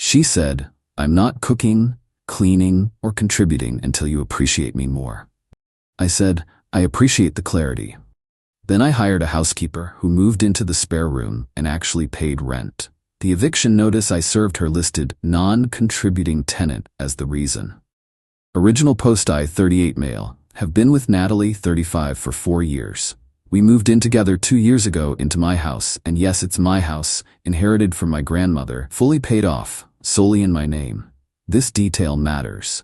She said, "I'm not cooking, cleaning, or contributing until you appreciate me more." I said, "I appreciate the clarity." Then I hired a housekeeper who moved into the spare room and actually paid rent. The eviction notice I served her listed non-contributing tenant as the reason. Original post I, 38 male, have been with Natalie, 35, for 4 years. We moved in together 2 years ago into my house, and yes, it's my house, inherited from my grandmother, fully paid off, solely in my name. This detail matters.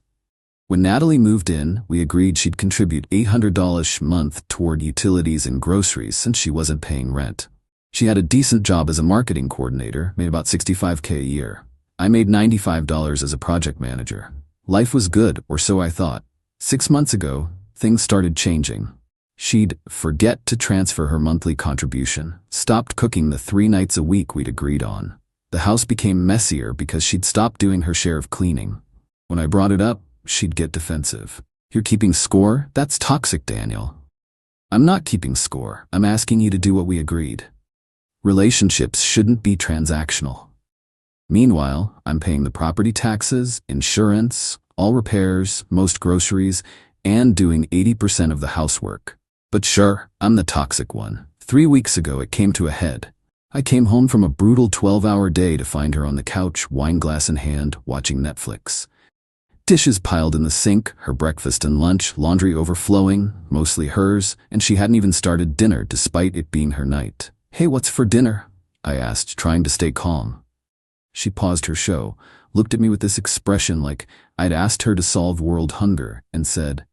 When Natalie moved in, we agreed she'd contribute $800 a month toward utilities and groceries since she wasn't paying rent. She had a decent job as a marketing coordinator, made about $65K a year. I made $95 as a project manager. Life was good, or so I thought. 6 months ago, things started changing. She'd forget to transfer her monthly contribution, stopped cooking the 3 nights a week we'd agreed on. The house became messier because she'd stopped doing her share of cleaning. When I brought it up, she'd get defensive. "You're keeping score? That's toxic, Daniel." "I'm not keeping score. I'm asking you to do what we agreed." Relationships shouldn't be transactional. Meanwhile, I'm paying the property taxes, insurance, all repairs, most groceries, and doing 80% of the housework. But sure, I'm the toxic one. 3 weeks ago it came to a head. I came home from a brutal 12-hour day to find her on the couch, wine glass in hand, watching Netflix. Dishes piled in the sink, her breakfast and lunch, laundry overflowing, mostly hers, and she hadn't even started dinner despite it being her night. "Hey, what's for dinner?" I asked, trying to stay calm. She paused her show, looked at me with this expression like I'd asked her to solve world hunger, and said,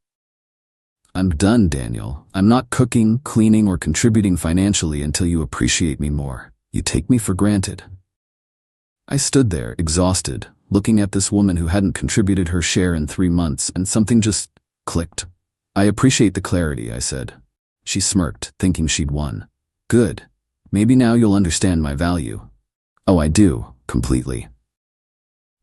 "I'm done, Daniel. I'm not cooking, cleaning, or contributing financially until you appreciate me more. You take me for granted." I stood there, exhausted, looking at this woman who hadn't contributed her share in 3 months, and something just clicked. "I appreciate the clarity," I said. She smirked, thinking she'd won. "Good. Maybe now you'll understand my value." "Oh, I do, completely."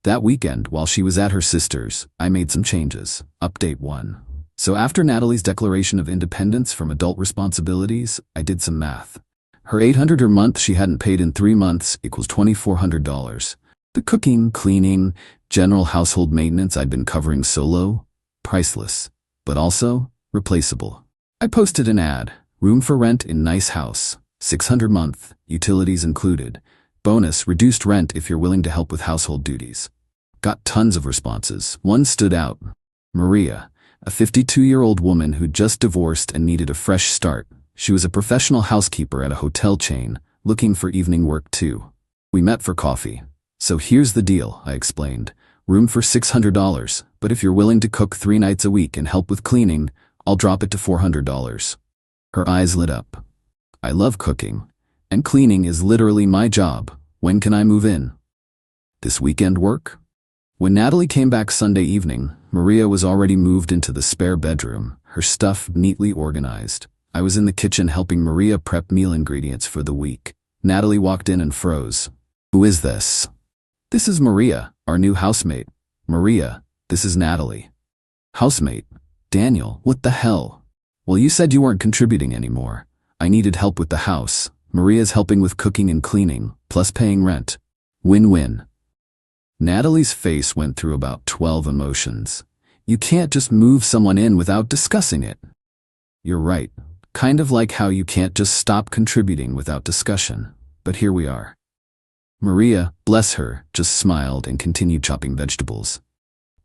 That weekend, while she was at her sister's, I made some changes. Update 1. So after Natalie's declaration of independence from adult responsibilities, I did some math. Her $800 a month she hadn't paid in 3 months equals $2,400. The cooking, cleaning, general household maintenance I'd been covering solo, priceless, but also replaceable. I posted an ad, room for rent in nice house, $600 month, utilities included. Bonus, reduced rent if you're willing to help with household duties. Got tons of responses. One stood out. Maria, a 52-year-old woman who'd just divorced and needed a fresh start. She was a professional housekeeper at a hotel chain, looking for evening work too. We met for coffee. "So here's the deal," I explained. "Room for $600, but if you're willing to cook 3 nights a week and help with cleaning, I'll drop it to $400. Her eyes lit up. "I love cooking, and cleaning is literally my job. When can I move in?" "This weekend work?" When Natalie came back Sunday evening, Maria was already moved into the spare bedroom, her stuff neatly organized. I was in the kitchen helping Maria prep meal ingredients for the week. Natalie walked in and froze. "Who is this?" "This is Maria, our new housemate." "Maria, this is Natalie." "Housemate? Daniel, what the hell?" "Well, you said you weren't contributing anymore. I needed help with the house. Maria's helping with cooking and cleaning, plus paying rent. Win-win." Natalie's face went through about 12 emotions. You can't just move someone in without discussing it. You're right. Kind of like how you can't just stop contributing without discussion. But here we are. Maria, bless her, just smiled and continued chopping vegetables.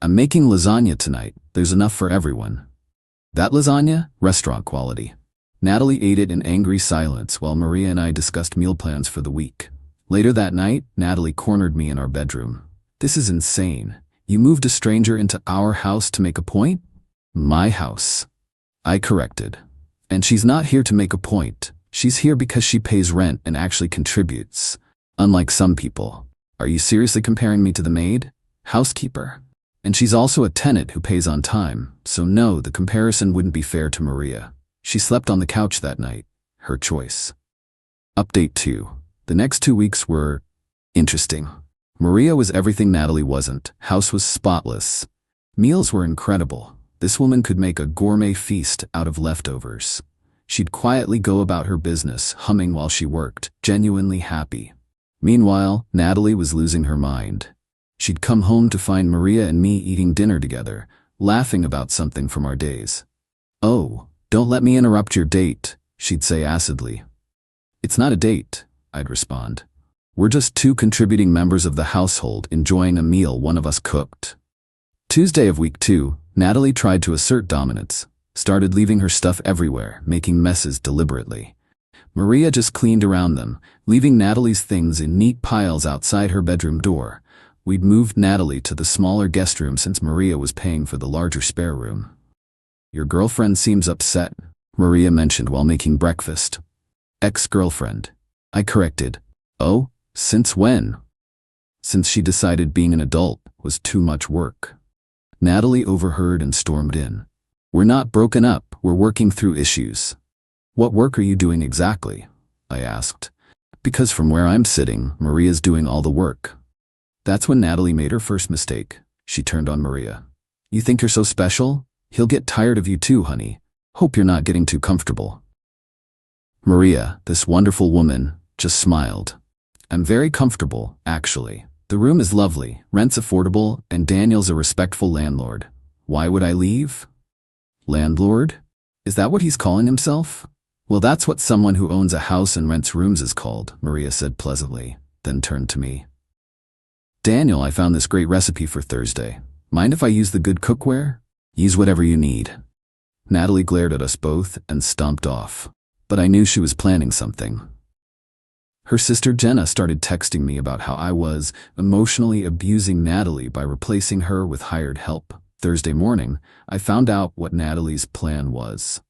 "I'm making lasagna tonight. There's enough for everyone." "That lasagna? Restaurant quality." Natalie ate it in angry silence while Maria and I discussed meal plans for the week. Later that night, Natalie cornered me in our bedroom. "This is insane. You moved a stranger into our house to make a point?" "My house," I corrected. "And she's not here to make a point. She's here because she pays rent and actually contributes. Unlike some people." "Are you seriously comparing me to the maid? Housekeeper?" "And she's also a tenant who pays on time, so no, the comparison wouldn't be fair to Maria. She slept on the couch that night. Her choice." Update 2. The next 2 weeks were interesting. Maria was everything Natalie wasn't. House was spotless. Meals were incredible. This woman could make a gourmet feast out of leftovers. She'd quietly go about her business, humming while she worked, genuinely happy. Meanwhile, Natalie was losing her mind. She'd come home to find Maria and me eating dinner together, laughing about something from our days. "Oh, don't let me interrupt your date," she'd say acidly. "It's not a date," I'd respond. "We're just two contributing members of the household enjoying a meal one of us cooked." Tuesday of week 2, Natalie tried to assert dominance, started leaving her stuff everywhere, making messes deliberately. Maria just cleaned around them, leaving Natalie's things in neat piles outside her bedroom door. We'd moved Natalie to the smaller guest room since Maria was paying for the larger spare room. "Your girlfriend seems upset," Maria mentioned while making breakfast. "Ex-girlfriend," I corrected. "Oh, since when?" "Since she decided being an adult was too much work." Natalie overheard and stormed in. "We're not broken up, we're working through issues." "What work are you doing exactly?" I asked. Because from where I'm sitting, Maria's doing all the work. That's when Natalie made her first mistake. She turned on Maria. "You think you're so special? He'll get tired of you too, honey. Hope you're not getting too comfortable." Maria, this wonderful woman, just smiled. "I'm very comfortable, actually. The room is lovely, rent's affordable, and Daniel's a respectful landlord. Why would I leave?" "Landlord? Is that what he's calling himself?" "Well, that's what someone who owns a house and rents rooms is called," Maria said pleasantly, then turned to me. "Daniel, I found this great recipe for Thursday. Mind if I use the good cookware?" "Use whatever you need." Natalie glared at us both and stomped off. But I knew she was planning something. Her sister Jenna started texting me about how I was emotionally abusing Natalie by replacing her with hired help. Thursday morning, I found out what Natalie's plan was.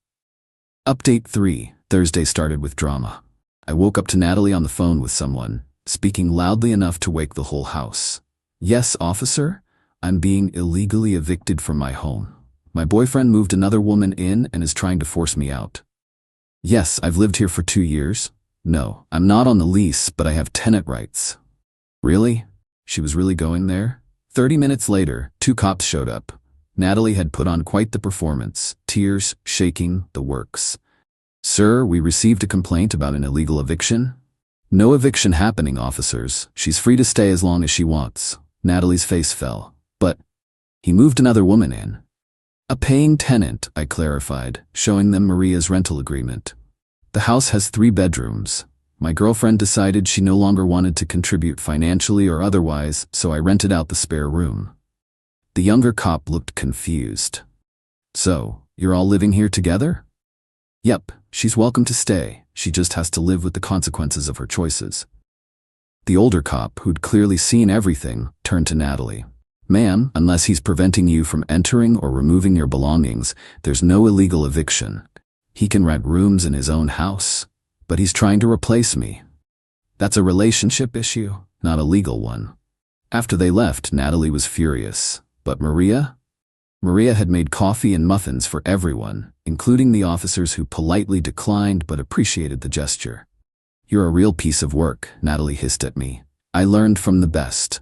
Update 3. Thursday started with drama. I woke up to Natalie on the phone with someone, speaking loudly enough to wake the whole house. "Yes, officer? I'm being illegally evicted from my home. My boyfriend moved another woman in and is trying to force me out." "Yes, I've lived here for 2 years. No, I'm not on the lease, but I have tenant rights." "Really?" She was really going there? 30 minutes later, 2 cops showed up. Natalie had put on quite the performance, tears, shaking, the works. "Sir, we received a complaint about an illegal eviction." "No eviction happening, officers. She's free to stay as long as she wants." Natalie's face fell. "But he moved another woman in." "A paying tenant," I clarified, showing them Maria's rental agreement. "The house has 3 bedrooms. My girlfriend decided she no longer wanted to contribute financially or otherwise, so I rented out the spare room." The younger cop looked confused. "So, you're all living here together?" "Yep, she's welcome to stay. She just has to live with the consequences of her choices." The older cop, who'd clearly seen everything, turned to Natalie. "Ma'am, unless he's preventing you from entering or removing your belongings, there's no illegal eviction. He can rent rooms in his own house, but he's trying to replace me." "That's a relationship issue, not a legal one." After they left, Natalie was furious. But Maria? Maria had made coffee and muffins for everyone, including the officers who politely declined but appreciated the gesture. "You're a real piece of work," Natalie hissed at me. "I learned from the best."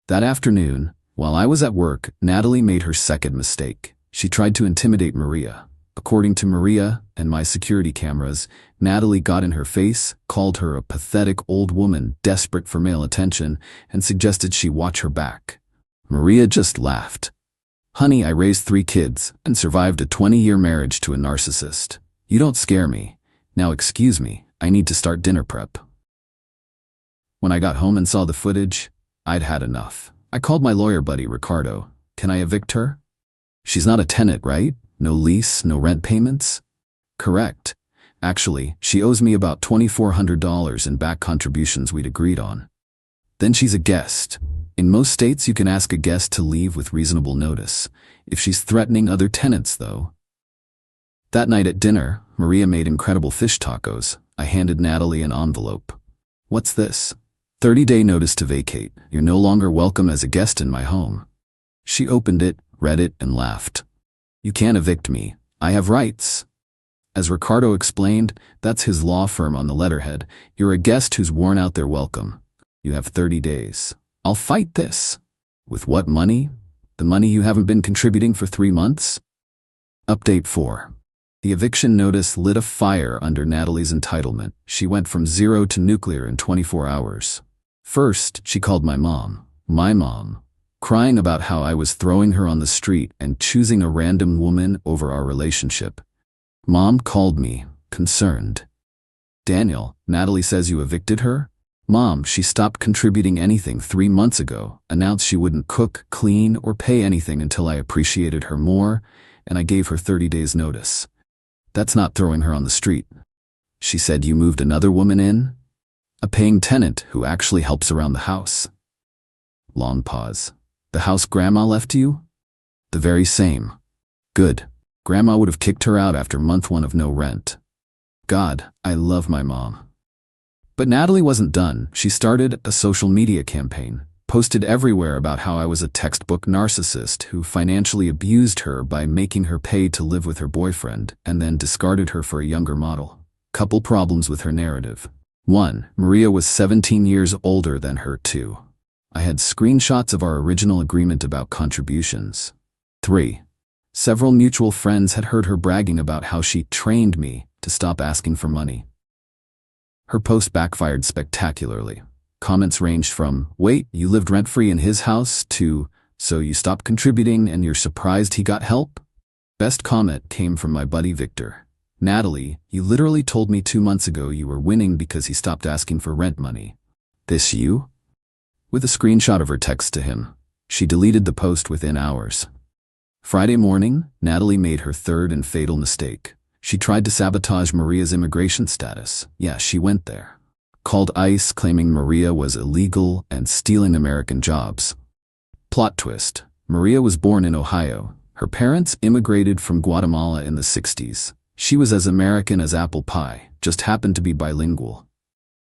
That afternoon, while I was at work, Natalie made her second mistake. She tried to intimidate Maria. According to Maria and my security cameras, Natalie got in her face, called her a pathetic old woman desperate for male attention, and suggested she watch her back. Maria just laughed. "Honey, I raised 3 kids and survived a 20-year marriage to a narcissist. You don't scare me. Now excuse me, I need to start dinner prep." When I got home and saw the footage, I'd had enough. I called my lawyer buddy, Ricardo. "Can I evict her?" "She's not a tenant, right? No lease, no rent payments?" "Correct. Actually, she owes me about $2,400 in back contributions we'd agreed on." "Then she's a guest. In most states, you can ask a guest to leave with reasonable notice. If she's threatening other tenants, though." That night at dinner, Maria made incredible fish tacos. I handed Natalie an envelope. "What's this?" 30-day notice to vacate. You're no longer welcome as a guest in my home." She opened it, read it, and laughed. "You can't evict me. I have rights." As Ricardo explained, that's his law firm on the letterhead. You're a guest who's worn out their welcome. You have 30 days. I'll fight this. With what money? The money you haven't been contributing for 3 months? Update 4. The eviction notice lit a fire under Natalie's entitlement. She went from 0 to nuclear in 24 hours. First, she called my mom. My mom, crying about how I was throwing her on the street and choosing a random woman over our relationship. Mom called me, concerned. Daniel, Natalie says you evicted her? Mom, she stopped contributing anything 3 months ago, announced she wouldn't cook, clean, or pay anything until I appreciated her more, and I gave her 30 days notice. That's not throwing her on the street. She said you moved another woman in? A paying tenant who actually helps around the house. Long pause. The house Grandma left you? The very same. Good. Grandma would have kicked her out after month 1 of no rent. God, I love my mom. But Natalie wasn't done. She started a social media campaign, posted everywhere about how I was a textbook narcissist who financially abused her by making her pay to live with her boyfriend and then discarded her for a younger model. Couple problems with her narrative. 1. Maria was 17 years older than her. 2. I had screenshots of our original agreement about contributions. 3. Several mutual friends had heard her bragging about how she trained me to stop asking for money. Her post backfired spectacularly. Comments ranged from, "Wait, you lived rent-free in his house," to, "So you stopped contributing and you're surprised he got help?" Best comment came from my buddy Victor. "Natalie, you literally told me 2 months ago you were winning because he stopped asking for rent money. This you?" With a screenshot of her text to him. She deleted the post within hours. Friday morning, Natalie made her third and fatal mistake. She tried to sabotage Maria's immigration status. Yeah, she went there. Called ICE claiming Maria was illegal and stealing American jobs. Plot twist. Maria was born in Ohio. Her parents immigrated from Guatemala in the 60s. She was as American as apple pie, just happened to be bilingual.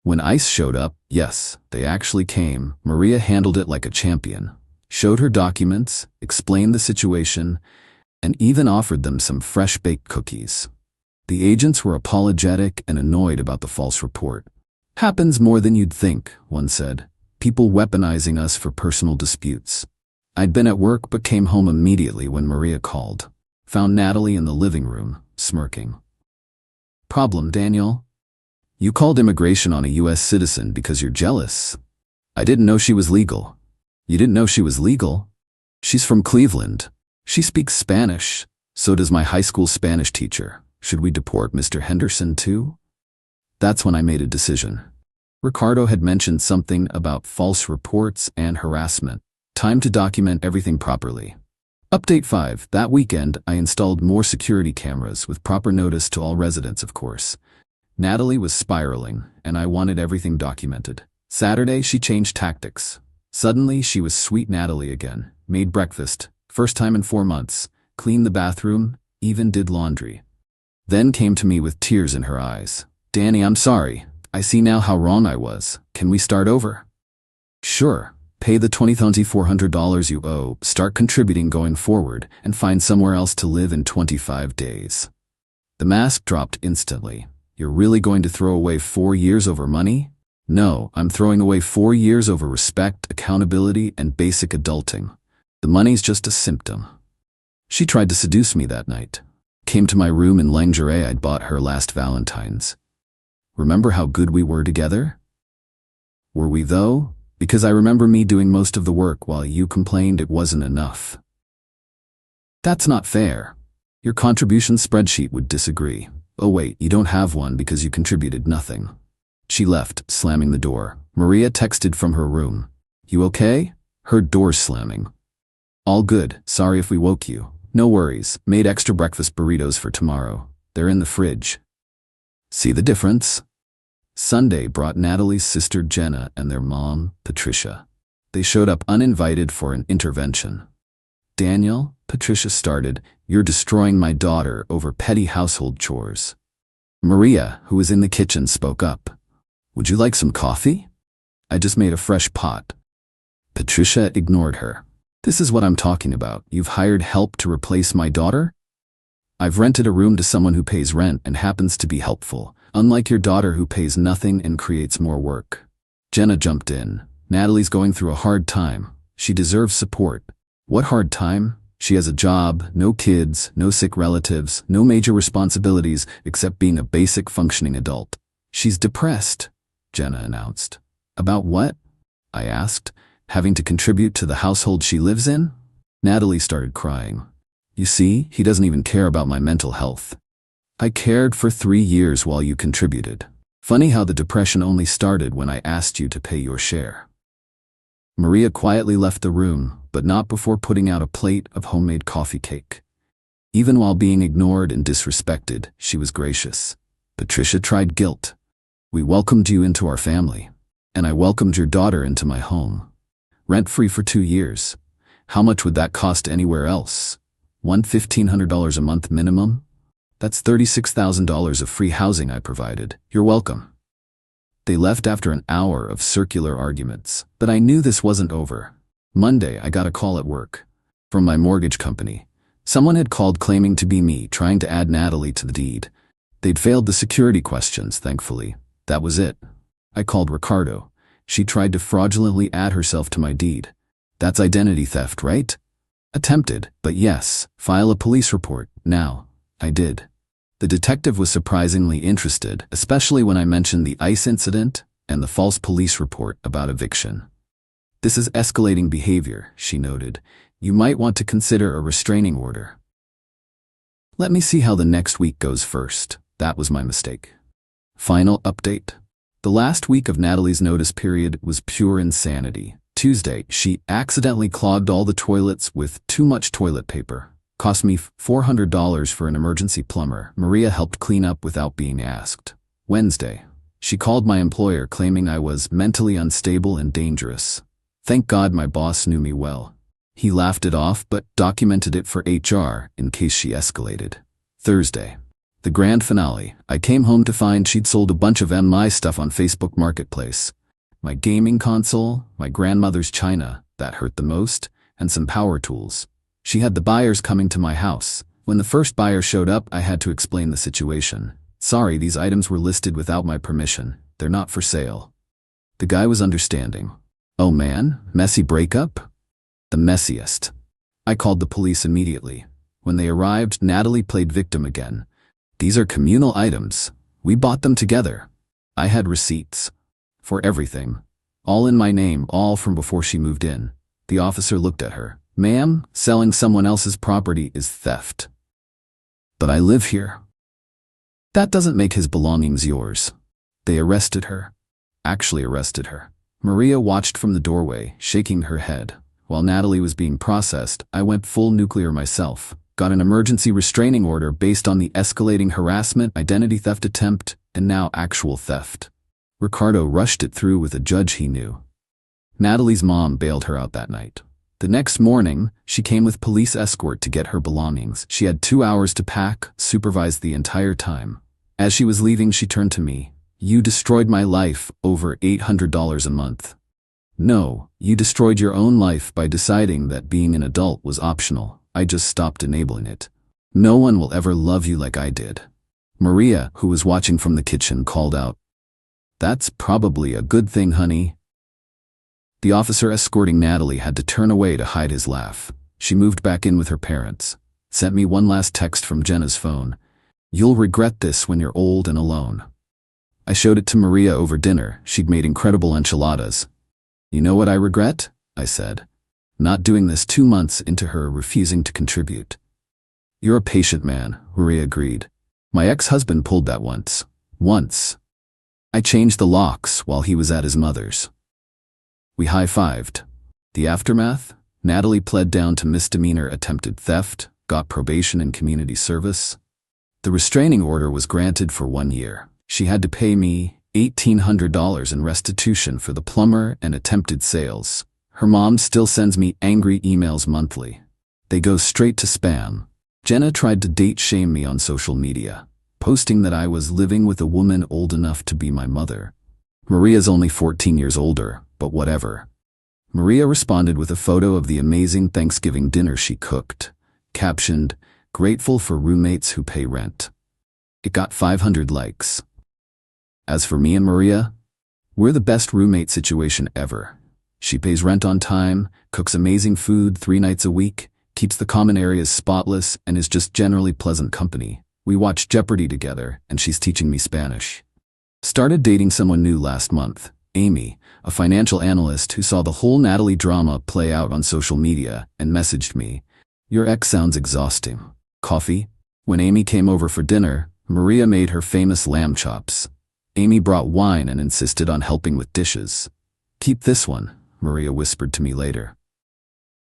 When ICE showed up, yes, they actually came, Maria handled it like a champion. Showed her documents, explained the situation, and even offered them some fresh-baked cookies. The agents were apologetic and annoyed about the false report. "Happens more than you'd think," one said. "People weaponizing us for personal disputes." I'd been at work but came home immediately when Maria called. Found Natalie in the living room, smirking. "Problem, Daniel? You called immigration on a U.S. citizen because you're jealous. I didn't know she was legal." "You didn't know she was legal? She's from Cleveland. She speaks Spanish. So does my high school Spanish teacher. Should we deport Mr. Henderson too?" That's when I made a decision. Ricardo had mentioned something about false reports and harassment. Time to document everything properly. Update 5. That weekend, I installed more security cameras with proper notice to all residents, of course. Natalie was spiraling, and I wanted everything documented. Saturday, she changed tactics. Suddenly, she was sweet Natalie again. Made breakfast, first time in 4 months, cleaned the bathroom, even did laundry. Then came to me with tears in her eyes. "Danny, I'm sorry. I see now how wrong I was. Can we start over?" "Sure. Pay the $20,400 you owe, start contributing going forward, and find somewhere else to live in 25 days. The mask dropped instantly. "You're really going to throw away 4 years over money?" "No, I'm throwing away 4 years over respect, accountability, and basic adulting. The money's just a symptom." She tried to seduce me that night. Came to my room in lingerie I'd bought her last Valentine's. "Remember how good we were together?" "Were we though? Because I remember me doing most of the work while you complained it wasn't enough." "That's not fair. Your contribution spreadsheet would disagree." "Oh wait, you don't have one because you contributed nothing." She left, slamming the door. Maria texted from her room. "You okay?" Heard doors slamming. "All good, sorry if we woke you." "No worries, made extra breakfast burritos for tomorrow. They're in the fridge." See the difference? Sunday brought Natalie's sister Jenna and their mom, Patricia. They showed up uninvited for an intervention. "Daniel," Patricia started, "you're destroying my daughter over petty household chores." Maria, who was in the kitchen, spoke up. "Would you like some coffee? I just made a fresh pot." Patricia ignored her. "This is what I'm talking about. You've hired help to replace my daughter? I've rented a room to someone who pays rent and happens to be helpful, unlike your daughter who pays nothing and creates more work." Jenna jumped in. "Natalie's going through a hard time. She deserves support." "What hard time? She has a job, no kids, no sick relatives, no major responsibilities except being a basic functioning adult." "She's depressed," Jenna announced. "About what?" I asked. having to contribute to the household she lives in? Natalie started crying. You see, he doesn't even care about my mental health. I cared for 3 years while you contributed. Funny how the depression only started when I asked you to pay your share. Maria quietly left the room, but not before putting out a plate of homemade coffee cake. Even while being ignored and disrespected, she was gracious. Patricia tried guilt. We welcomed you into our family, and I welcomed your daughter into my home. Rent-free for 2 years. How much would that cost anywhere else? $1,500 a month minimum? That's $36,000 of free housing I provided. You're welcome. They left after an hour of circular arguments, but I knew this wasn't over. Monday, I got a call at work from my mortgage company. Someone had called claiming to be me, trying to add Natalie to the deed. They'd failed the security questions, thankfully. That was it. I called Ricardo. She tried to fraudulently add herself to my deed. That's identity theft, right? Attempted, but yes, file a police report. Now, I did. The detective was surprisingly interested, especially when I mentioned the ICE incident and the false police report about eviction. This is escalating behavior, she noted. You might want to consider a restraining order. Let me see how the next week goes first. That was my mistake. Final update. The last week of Natalie's notice period was pure insanity. Tuesday, she accidentally clogged all the toilets with too much toilet paper. Cost me $400 for an emergency plumber. Maria helped clean up without being asked. Wednesday, she called my employer claiming I was mentally unstable and dangerous. Thank God my boss knew me well. He laughed it off but documented it for HR in case she escalated. Thursday, the grand finale. I came home to find she'd sold a bunch of MI stuff on Facebook Marketplace. My gaming console, my grandmother's china, that hurt the most, and some power tools. She had the buyers coming to my house. When the first buyer showed up, I had to explain the situation. Sorry, these items were listed without my permission. They're not for sale. The guy was understanding. Oh man, messy breakup? The messiest. I called the police immediately. When they arrived, Natalie played victim again. These are communal items. We bought them together. I had receipts. For everything. All in my name, all from before she moved in. The officer looked at her. Ma'am, selling someone else's property is theft. But I live here. That doesn't make his belongings yours. They arrested her. Actually arrested her. Maria watched from the doorway, shaking her head. While Natalie was being processed, I went full nuclear myself. Got an emergency restraining order based on the escalating harassment, identity theft attempt, and now actual theft. Ricardo rushed it through with a judge he knew. Natalie's mom bailed her out that night. The next morning, she came with police escort to get her belongings. She had 2 hours to pack, supervised the entire time. As she was leaving, she turned to me. You destroyed my life, over $800 a month. No, you destroyed your own life by deciding that being an adult was optional. I just stopped enabling it. No one will ever love you like I did. Maria, who was watching from the kitchen, called out. That's probably a good thing, honey. The officer escorting Natalie had to turn away to hide his laugh. She moved back in with her parents. Sent me one last text from Jenna's phone. You'll regret this when you're old and alone. I showed it to Maria over dinner. She'd made incredible enchiladas. You know what I regret? I said. Not doing this 2 months into her refusing to contribute. You're a patient man, Maria agreed. My ex-husband pulled that once. Once. I changed the locks while he was at his mother's. We high-fived. The aftermath? Natalie pled down to misdemeanor attempted theft, got probation and community service. The restraining order was granted for 1 year. She had to pay me $1,800 in restitution for the plumber and attempted sales. Her mom still sends me angry emails monthly. They go straight to spam. Jenna tried to date shame me on social media, posting that I was living with a woman old enough to be my mother. Maria's only 14 years older, but whatever. Maria responded with a photo of the amazing Thanksgiving dinner she cooked, captioned, "Grateful for roommates who pay rent." It got 500 likes. As for me and Maria, we're the best roommate situation ever. She pays rent on time, cooks amazing food 3 nights a week, keeps the common areas spotless, and is just generally pleasant company. We watch Jeopardy together, and she's teaching me Spanish. Started dating someone new last month. Amy, a financial analyst who saw the whole Natalie drama play out on social media and messaged me, "Your ex sounds exhausting. Coffee?" When Amy came over for dinner, Maria made her famous lamb chops. Amy brought wine and insisted on helping with dishes. "Keep this one," Maria whispered to me later.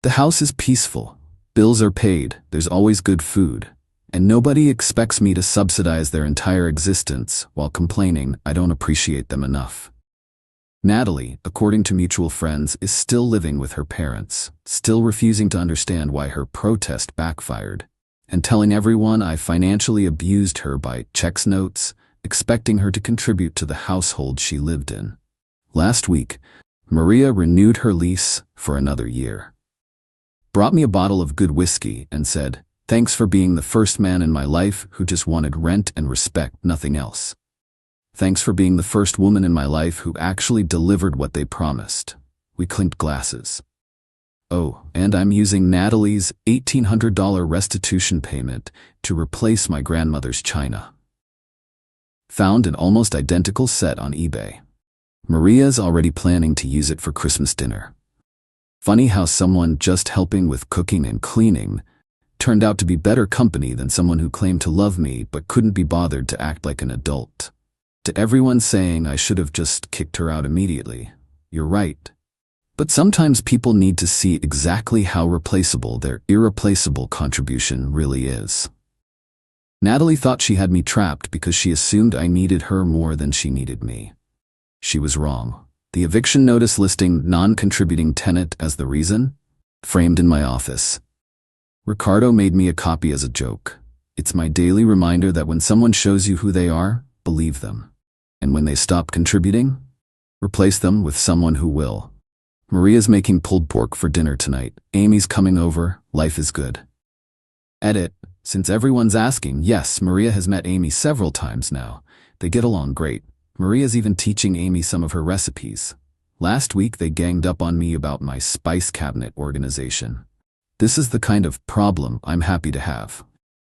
"The house is peaceful. Bills are paid, there's always good food, and nobody expects me to subsidize their entire existence while complaining I don't appreciate them enough." Natalie, according to mutual friends, is still living with her parents, still refusing to understand why her protest backfired, and telling everyone I financially abused her by checks notes, expecting her to contribute to the household she lived in. Last week, Maria renewed her lease for another year. Brought me a bottle of good whiskey and said, "Thanks for being the first man in my life who just wanted rent and respect, nothing else. Thanks for being the first woman in my life who actually delivered what they promised." We clinked glasses. "Oh, and I'm using Natalie's $1,800 restitution payment to replace my grandmother's china. Found an almost identical set on eBay. Maria's already planning to use it for Christmas dinner." Funny how someone just helping with cooking and cleaning turned out to be better company than someone who claimed to love me but couldn't be bothered to act like an adult. To everyone saying I should have just kicked her out immediately, you're right. But sometimes people need to see exactly how replaceable their irreplaceable contribution really is. Natalie thought she had me trapped because she assumed I needed her more than she needed me. She was wrong. The eviction notice listing non-contributing tenant as the reason? Framed in my office. Ricardo made me a copy as a joke. It's my daily reminder that when someone shows you who they are, believe them. And when they stop contributing, replace them with someone who will. Maria's making pulled pork for dinner tonight. Amy's coming over. Life is good. Edit. Since everyone's asking, yes, Maria has met Amy several times now. They get along great. Maria's even teaching Amy some of her recipes. Last week they ganged up on me about my spice cabinet organization. This is the kind of problem I'm happy to have.